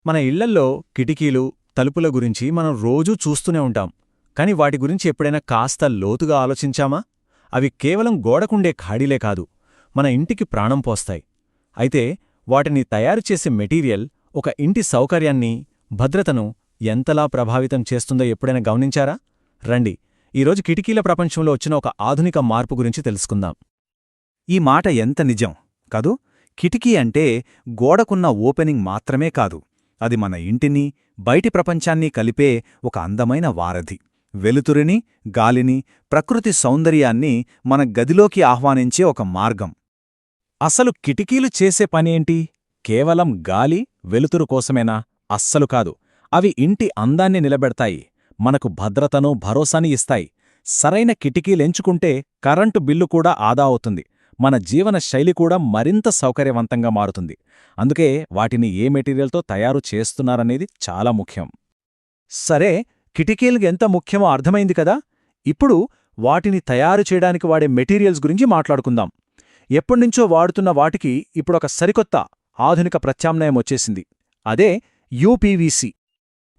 మన ఇళ్లల్లో కిటికీలు, తలుపుల గురించి మనం రోజూ చూస్తూనే ఉంటాం. కాని వాటి గురించి ఎప్పుడైనా కాస్త లోతుగా ఆలోచించామా? అవి కేవలం గోడకుండే ఖాళీలే కాదు, మన ఇంటికి ప్రాణం పోస్తాయి. అయితే వాటిని తయారుచేసే మెటీరియల్ ఒక ఇంటి సౌకర్యాన్ని, భద్రతను ఎంతలా ప్రభావితం చేస్తుందో ఎప్పుడైనా గమనించారా? రండి, ఈరోజు కిటికీల ప్రపంచంలో వచ్చిన ఒక ఆధునిక మార్పు గురించి తెలుసుకుందాం. ఈ మాట ఎంత నిజం కదూ! కిటికీ అంటే గోడకున్న ఓపెనింగ్ మాత్రమే కాదు, అది మన ఇంటిని, బయటి ప్రపంచాన్ని కలిపే ఒక అందమైన వారధి. వెలుతురిని, గాలిని, ప్రకృతి సౌందర్యాన్ని మన గదిలోకి ఆహ్వానించే ఒక మార్గం. అసలు కిటికీలు చేసే పనేంటి? కేవలం గాలి, వెలుతురు కోసమేనా? అస్సలు కాదు. అవి ఇంటి అందాన్ని నిలబెడతాయి, మనకు భద్రతను, భరోసాని ఇస్తాయి. సరైన కిటికీలెంచుకుంటే కరెంటు బిల్లు కూడా ఆదా అవుతుంది, మన జీవన శైలి కూడా మరింత సౌకర్యవంతంగా మారుతుంది. అందుకే వాటిని ఏ మెటీరియల్తో తయారు చేస్తున్నారనేది చాలా ముఖ్యం. సరే, కిటికీలు ఎంత ముఖ్యమో అర్థమైంది కదా. ఇప్పుడు వాటిని తయారు చేయడానికి వాడే మెటీరియల్స్ గురించి మాట్లాడుకుందాం. ఎప్పటినుంచో వాడుతున్న వాటికి ఇప్పుడొక సరికొత్త, ఆధునిక ప్రత్యామ్నాయం వచ్చేసింది. అదే యూపీవీసీ.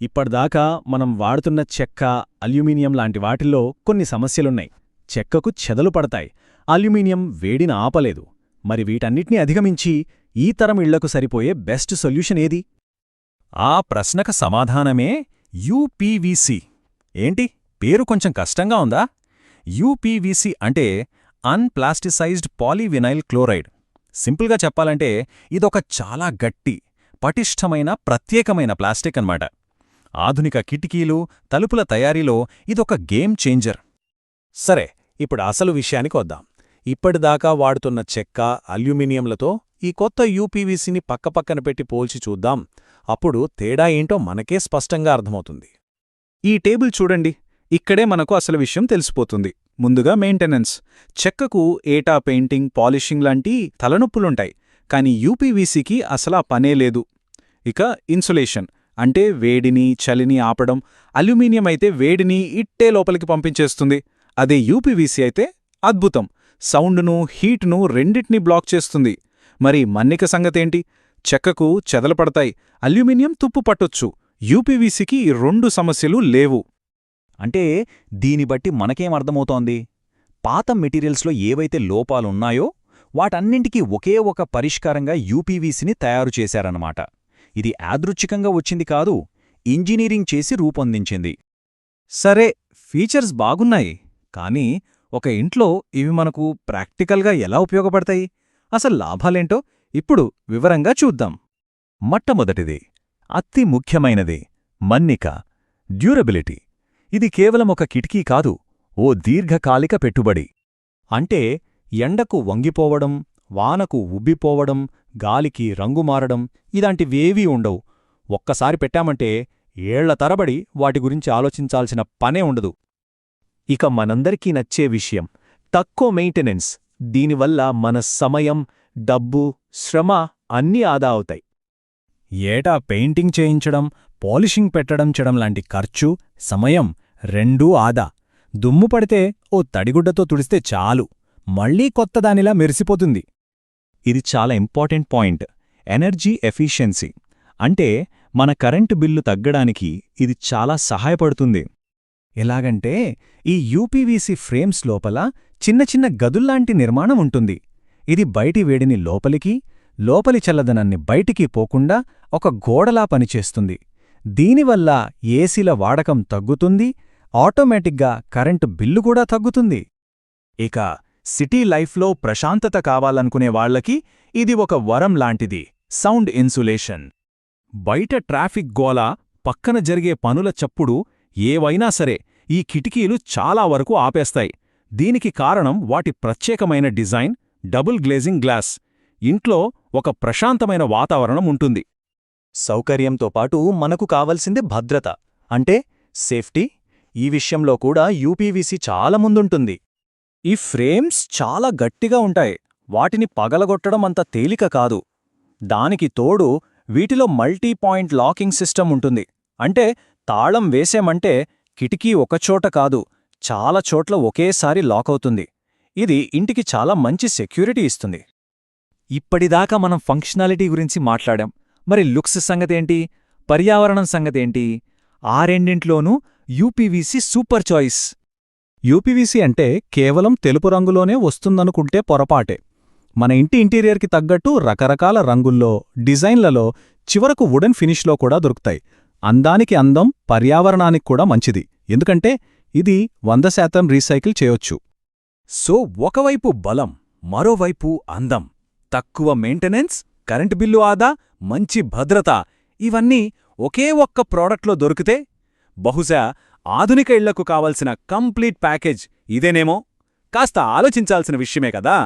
ఇప్పటిదాకా మనం వాడుతున్న చెక్క, అల్యూమినియం లాంటి వాటిల్లో కొన్ని సమస్యలున్నాయి. చెక్కకు చెదలు పడతాయి, అల్యూమినియం వేడిని ఆపలేదు. మరి వీటన్నిటినీ అధిగమించి ఈ తరం ఇళ్లకు సరిపోయే బెస్ట్ సొల్యూషన్ ఏది? ఆ ప్రశ్నకు సమాధానమే యూపీవీసీ. ఏంటి, పేరు కొంచెం కష్టంగా ఉందా? యూపీవీసీ అంటే అన్ప్లాస్టిసైజ్డ్ పాలీవినైల్ క్లోరైడ్. సింపుల్గా చెప్పాలంటే ఇదొక చాలా గట్టి, పటిష్టమైన, ప్రత్యేకమైన ప్లాస్టిక్ అన్నమాట. ఆధునిక కిటికీలు, తలుపుల తయారీలో ఇదొక గేమ్ చేంజర్. సరే, ఇప్పుడు అసలు విషయానికి వద్దాం. ఇప్పటిదాకా వాడుతున్న చెక్క, అల్యూమినియంలతో ఈ కొత్త యూపీవీసీని పక్కపక్కన పెట్టి పోల్చి చూద్దాం. అప్పుడు తేడా ఏంటో మనకే స్పష్టంగా అర్థమవుతుంది. ఈ టేబుల్ చూడండి, ఇక్కడే మనకు అసలు విషయం తెలిసిపోతుంది. ముందుగా మెయింటెనెన్స్. చెక్కకు ఏటా పెయింటింగ్, పాలిషింగ్ లాంటి తలనొప్పులుంటాయి, కాని యూపీవీసీకి అసలా పనే లేదు. ఇక ఇన్సులేషన్ అంటే వేడిని, చలిని ఆపడం. అల్యూమినియం అయితే వేడిని ఇట్టే లోపలికి పంపించేస్తుంది. అదే యూపీవీసీ అయితే అద్భుతం, సౌండును, హీట్ను రెండిటినీ బ్లాక్ చేస్తుంది. మరి మన్నిక సంగతేంటి? చెక్కకు చెదలపడతాయి, అల్యూమినియం తుప్పు పట్టొచ్చు. యూపీవీసీకి ఈ రెండు సమస్యలు లేవు. అంటే దీని బట్టి మనకేం అర్థమవుతోంది? పాత మెటీరియల్స్లో ఏవైతే లోపాలున్నాయో వాటన్నింటికీ ఒకే ఒక పరిష్కారంగా యూపీవీసీని తయారు చేశారన్నమాట. ఇది యాదృచ్ఛికంగా వచ్చింది కాదు, ఇంజనీరింగ్ చేసి రూపొందించింది. సరే, ఫీచర్స్ బాగున్నాయి, కానీ ఒక ఇంట్లో ఇవి మనకు ప్రాక్టికల్గా ఎలా ఉపయోగపడతాయి? అసలు లాభాలేంటో ఇప్పుడు వివరంగా చూద్దాం. మొట్టమొదటిది, అతి ముఖ్యమైనది, మన్నిక, డ్యూరబిలిటీ. ఇది కేవలం ఒక కిటికీ కాదు, ఓ దీర్ఘకాలిక పెట్టుబడి. అంటే ఎండకు వంగిపోవడం, వానకు ఉబ్బిపోవడం, గాలికి రంగుమారడం ఇలాంటివేవీ ఉండవు. ఒక్కసారి పెట్టామంటే ఏళ్ల తరబడి వాటి గురించి ఆలోచించాల్సిన పనే ఉండదు. ఇక మనందరికీ నచ్చే విషయం, తక్కువ మెయింటెనెన్స్. దీనివల్ల మన సమయం, డబ్బు, శ్రమ అన్నీ ఆదా అవుతాయి. ఏటా పెయింటింగ్ చేయించడం, పాలిషింగ్ పెట్టడం లాంటి ఖర్చు, సమయం రెండూ ఆదా. దుమ్ము పడితే ఓ తడిగుడ్డతో తుడిస్తే చాలు, మళ్లీ కొత్తదానిలా మెరిసిపోతుంది. ఇది చాలా ఇంపార్టెంట్ పాయింట్, ఎనర్జీ ఎఫిషియన్సీ. అంటే మన కరెంటు బిల్లు తగ్గడానికి ఇది చాలా సహాయపడుతుంది. ఎలాగంటే ఈ యూపీవీసీ ఫ్రేమ్స్ లోపల చిన్న చిన్న గదుల్లాంటి నిర్మాణం ఉంటుంది. ఇది బయటి వేడిని లోపలికి, లోపలి చల్లదనాన్ని బయటికి పోకుండా ఒక గోడలా పనిచేస్తుంది. దీనివల్ల ఏసీల వాడకం తగ్గుతుంది, ఆటోమేటిక్గా కరెంటు బిల్లు కూడా తగ్గుతుంది. ఇక సిటీ లైఫ్లో ప్రశాంతత కావాలనుకునే వాళ్లకి ఇది ఒక వరం లాంటిది, సౌండ్ ఇన్సులేషన్. బయట ట్రాఫిక్ గోల, పక్కన జరిగే పనుల చప్పుడు ఏవైనా సరే ఈ కిటికీలు చాలా వరకు ఆపేస్తాయి. దీనికి కారణం వాటి ప్రత్యేకమైన డిజైన్, డబుల్ గ్లేజింగ్ గ్లాస్. ఇంట్లో ఒక ప్రశాంతమైన వాతావరణం ఉంటుంది. సౌకర్యంతో పాటు మనకు కావలసింది భద్రత, అంటే సేఫ్టీ. ఈ విషయంలో కూడా యూపీవీసీ చాలా ముందుంటుంది. ఈ ఫ్రేమ్స్ చాలా గట్టిగా ఉంటాయి, వాటిని పగలగొట్టడం అంత తేలిక కాదు. దానికి తోడు వీటిలో మల్టీ పాయింట్ లాకింగ్ సిస్టమ్ ఉంటుంది. అంటే తాళం వేసేమంటే కిటికీ ఒకచోట కాదు, చాలా చోట్ల ఒకేసారి లాకవుతుంది. ఇది ఇంటికి చాలా మంచి సెక్యూరిటీ ఇస్తుంది. ఇప్పటిదాకా మనం ఫంక్షనాలిటీ గురించి మాట్లాడాం. మరి లుక్స్ సంగతేంటి? పర్యావరణం సంగతేంటి? ఆ రెండింట్లోనూ యూపీవీసీ సూపర్ చాయిస్. యూపీవీసీ అంటే కేవలం తెలుపు రంగులోనే వస్తుందనుకుంటే పొరపాటే. మన ఇంటి ఇంటీరియర్కి తగ్గట్టు రకరకాల రంగుల్లో, డిజైన్లలో, చివరకు వుడెన్ ఫినిష్లో కూడా దొరుకుతాయి. అందానికి అందం, పర్యావరణానికి కూడా మంచిది. ఎందుకంటే ఇది 100% రీసైకిల్ చేయొచ్చు. సో ఒకవైపు బలం, మరోవైపు అందం, తక్కువ మెయింటెనెన్స్, కరెంటు బిల్లు ఆదా, మంచి భద్రత, ఇవన్నీ ఒకే ఒక్క ప్రోడక్ట్లో దొరికితే బహుశా ఆధునిక ఇళ్లకు కావలసిన కంప్లీట్ ప్యాకేజ్ ఇదేనేమో. కాస్త ఆలోచించాల్సిన విషయమే కదా.